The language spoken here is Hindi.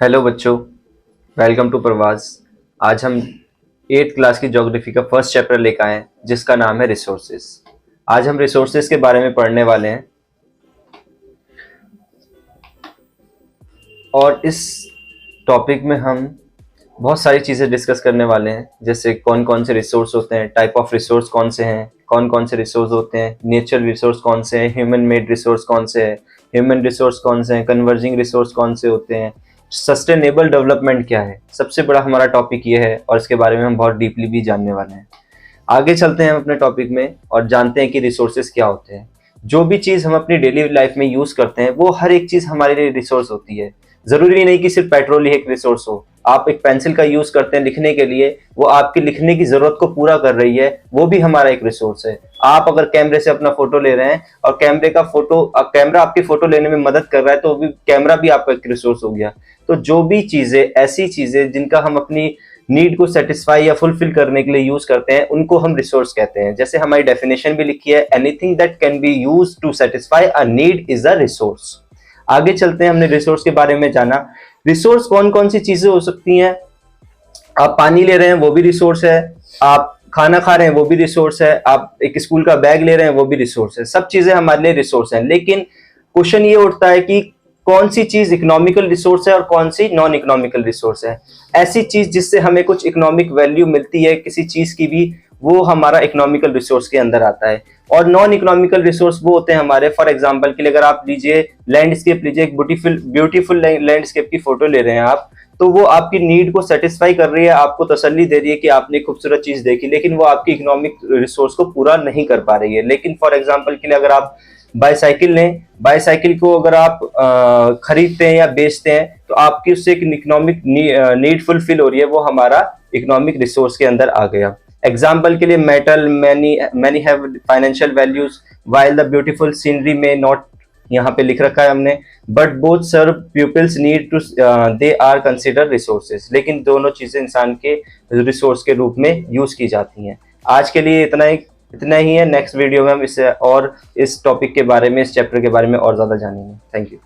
हेलो बच्चों, वेलकम टू प्रवास। आज हम 8th क्लास की ज्योग्राफी का फर्स्ट चैप्टर लेकर आए हैं जिसका नाम है रिसोर्सेज। आज हम रिसोर्सेज के बारे में पढ़ने वाले हैं और इस टॉपिक में हम बहुत सारी चीज़ें डिस्कस करने वाले हैं, जैसे कौन कौन से रिसोर्स होते हैं, टाइप ऑफ रिसोर्स कौन से हैं, कौन कौन से रिसोर्स होते हैं, नेचुरल रिसोर्स कौन से हैं, ह्यूमन मेड रिसोर्स कौन से हैं, ह्यूमन रिसोर्स कौन से हैं, कन्वर्जिंग रिसोर्स कौन से होते हैं, सस्टेनेबल डेवलपमेंट क्या है। सबसे बड़ा हमारा टॉपिक ये है और इसके बारे में हम बहुत डीपली भी जानने वाले हैं। आगे चलते हैं हम अपने टॉपिक में और जानते हैं कि रिसोर्सेज क्या होते हैं। जो भी चीज़ हम अपनी डेली लाइफ में यूज़ करते हैं वो हर एक चीज़ हमारे लिए रिसोर्स होती है। ज़रूरी नहीं कि सिर्फ पेट्रोल ही एक रिसोर्स हो। आप एक पेंसिल का यूज़ करते हैं लिखने के लिए, वो आपकी लिखने की ज़रूरत को पूरा कर रही है, वो भी हमारा एक रिसोर्स है। आप अगर कैमरे से अपना फोटो ले रहे हैं और कैमरा आपकी फोटो लेने में मदद कर रहा है, तो भी कैमरा भी आपका एक रिसोर्स हो गया। तो जो भी चीज़ें, ऐसी चीज़ें जिनका हम अपनी नीड को सेटिस्फाई या फुलफिल करने के लिए यूज करते हैं, उनको हम रिसोर्स कहते हैं। जैसे हमारी डेफिनेशन भी लिखी है, anything that can be used to satisfy a need is a resource. आगे चलते हैं, हमने रिसोर्स के बारे में जाना। रिसोर्स कौन कौन सी चीजें हो सकती हैं। आप पानी ले रहे हैं वो भी रिसोर्स है, आप खाना खा रहे हैं वो भी रिसोर्स है, आप एक स्कूल का बैग ले रहे हैं वो भी रिसोर्स है। सब चीजें हमारे लिए रिसोर्स हैं। लेकिन क्वेश्चन ये उठता है कि कौन सी चीज इकोनॉमिकल रिसोर्स है और कौन सी नॉन इकोनॉमिकल रिसोर्स है। ऐसी चीज जिससे हमें कुछ इकोनॉमिक वैल्यू मिलती है किसी चीज की भी, वो हमारा इकोनॉमिकल रिसोर्स के अंदर आता है। और नॉन इकोनॉमिकल रिसोर्स वो होते हैं हमारे, फॉर एग्जांपल के लिए अगर आप लीजिए लैंडस्केप, लीजिए एक ब्यूटीफुल लैंडस्केप की फोटो ले रहे हैं आप, तो वो आपकी नीड को सेटिस्फाई कर रही है, आपको तसल्ली दे रही है कि आपने खूबसूरत चीज देखी, लेकिन वो आपकी इकोनॉमिक रिसोर्स को पूरा नहीं कर पा रही है। लेकिन फॉर एग्जांपल के लिए अगर आप बाईसाइकिल लें, बाईसाइकिल को अगर आप खरीदते हैं या बेचते हैं, तो आपकी उससे एक इकोनॉमिक नीड फुलफिल हो रही है, वो हमारा इकोनॉमिक रिसोर्स के अंदर आ गया। एग्जाम्पल के लिए metal, many have financial values while the beautiful scenery में नॉट, यहाँ पे लिख रखा है हमने, but both serve peoples need to, they are consider resources. लेकिन दोनों चीजें इंसान के रिसोर्स के रूप में यूज की जाती हैं। आज के लिए इतना ही है। नेक्स्ट वीडियो में हम इससे और इस टॉपिक के बारे में, इस चैप्टर के बारे में और ज्यादा जानेंगे। Thank you.